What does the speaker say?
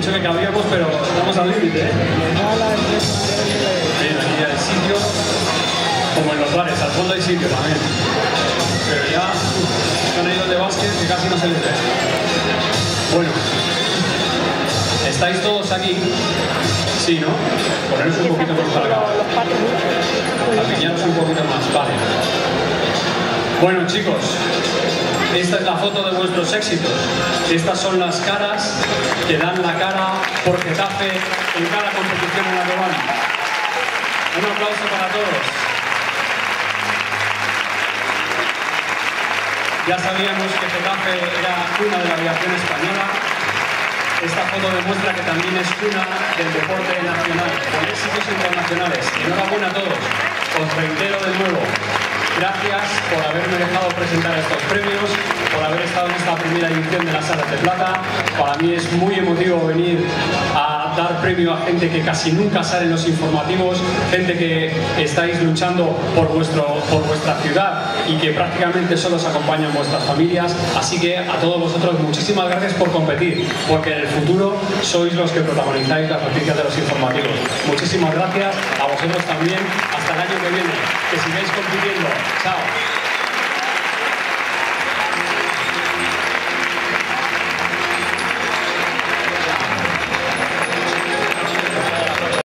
dicho que cabríamos, pero estamos al límite, ¿eh? Bien, aquí ya hay sitio, como en los bares, al fondo hay sitio también. Pero ya están ahí los de básquet que casi no se les ve. Bueno, ¿estáis todos aquí? Sí, ¿no? Poneros un poquito más para acá. Apiñaros un poquito más, vale. Bueno, chicos, esta es la foto de vuestros éxitos. Estas son las caras que dan la cara por Getafe en cada competición en la que van. Un aplauso para todos. Ya sabíamos que Getafe era cuna de la aviación española. Esta foto demuestra que también es cuna del deporte nacional, con éxitos internacionales. Enhorabuena a todos. Os reitero de nuevo. Gracias por haberme dejado presentar estos premios, por haber estado en esta primera edición de las Alas de Plata. Para mí es muy emotivo venir a dar premio a gente que casi nunca sale en los informativos, gente que estáis luchando por vuestra ciudad y que prácticamente solo os acompañan vuestras familias. Así que a todos vosotros muchísimas gracias por competir, porque en el futuro sois los que protagonizáis las noticias de los informativos. Muchísimas gracias a vosotros también. Hasta el año que viene. Que sigáis compitiendo. Chao.